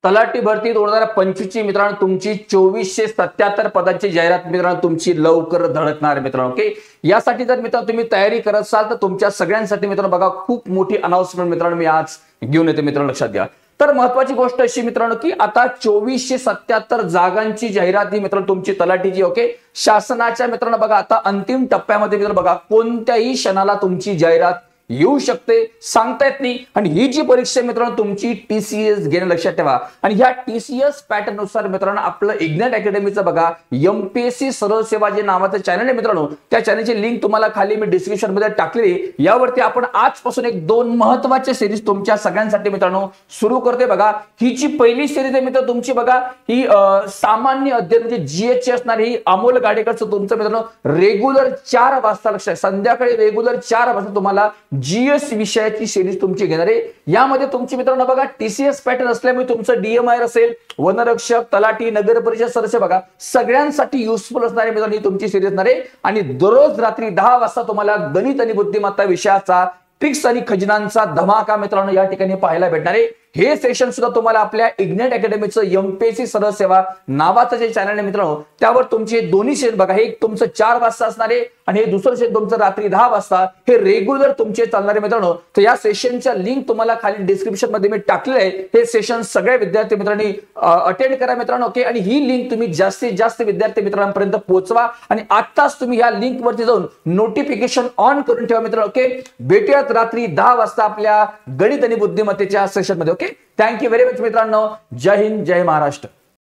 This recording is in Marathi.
तलाठी भरती 2025 ची मित्रांनो तुमची 2477 पदांची जाहिरात मित्रांनो तुमची लवकर धडकणार मित्रांनो. ओके, यासाठी जर मित्रांनो तुम्ही तयारी करत असाल तर तुमच्या सगळ्यांसाठी मित्रांनो बघा खूप मोठी अनाउन्समेंट मित्रांनो मी आज घेऊन येते मित्रांनो, लक्षात घ्या. तर महत्वाची गोष्ट अशी मित्रांनो की आता 2477 जागांची जाहिरात ही मित्रांनो तुमची तलाठीची ओके शासनाच्या मित्रांनो बघा आता अंतिम टप्प्यामध्ये मित्रांनो बघा कोणत्याही क्षणाला तुमची जाहिरात येऊ शकते, सांगता येत नाही. आणि ही जी परीक्षा मित्रांनो तुमची टीसीएस घेणं लक्षात ठेवा. आणि ह्या टीसीएस पॅटर्न नुसार मित्रांनो आपलं इग्नाइट अकॅडमीचं बघा एमपीएससी सरळ सेवा जे नावाचं चॅनल आहे मित्रांनो, त्या चॅनलची लिंक तुम्हाला खाली मी डिस्क्रिप्शन मध्ये टाकलेली. यावरती आपण आजपासून एक 2 महत्वाचे सिरीज तुमच्या सगळ्यांसाठी मित्रांनो सुरू करते. बघा ही जी पहिली सिरीज आहे मित्र तुमची बघा ही सामान्य अध्ययन म्हणजे जीएच असणार. ही अमोल गाडेकरचं तुमचं मित्रांनो रेग्युलर 4 वाजता लक्षात संध्याकाळी रेग्युलर 4 वाजता तुम्हाला जीएस विषयाची सिरीज तुमची घेणार आहे. यामध्ये तुमची मित्रांनो बघा टीसीएस पॅटर्न असल्यामुळे तुमचं डीएमआय असेल, वनरक्षक, तलाठी, नगर परिषद सदस्य बघा सगळ्यांसाठी युजफुल असणारी मित्रांनो ही तुमची सिरीज असणार आहे. आणि दररोज रात्री 10 वाजता तुम्हाला गणित आणि बुद्धिमत्ता विषयाचा ट्रिक्स आणि खजिनांचा धमाका मित्रांनो या ठिकाणी पाहायला भेटणार आहे. हे सेशन सुद्धा तुम्हाला आपल्या इग्नाइट अकॅडमीचं एमपीएससी सरळ सेवा नावाचं जे चॅनल आहे मित्रांनो त्यावर तुमचे दोन्ही सेशन बघा हे तुमचं 4 वाजता असणार आहे आणि हे दुसरं सेशन तुमचं रात्री 10 वाजता हे रेग्युलर तुमचे चालणार आहे मित्रांनो. तर या सेशनच्या लिंक तुम्हाला खाली डिस्क्रिप्शन मध्ये मी टाकलेलं आहे. हे सेशन सगळ्या विद्यार्थी मित्रांनी अटेंड करा मित्रांनो. ओके, आणि ही लिंक तुम्ही जास्तीत जास्त विद्यार्थी मित्रांपर्यंत पोहोचवा आणि आत्ताच तुम्ही या लिंक वरती जाऊन नोटिफिकेशन ऑन करून ठेवा मित्रांनो. ओके, भेटूयात रात्री 10 वाजता आपल्या गणित आणि बुद्धिमत्तेच्या सेशन मध्ये. ओके, थँक्यू व्हेरी मच मित्रांनो. जय हिंद, जय महाराष्ट्र.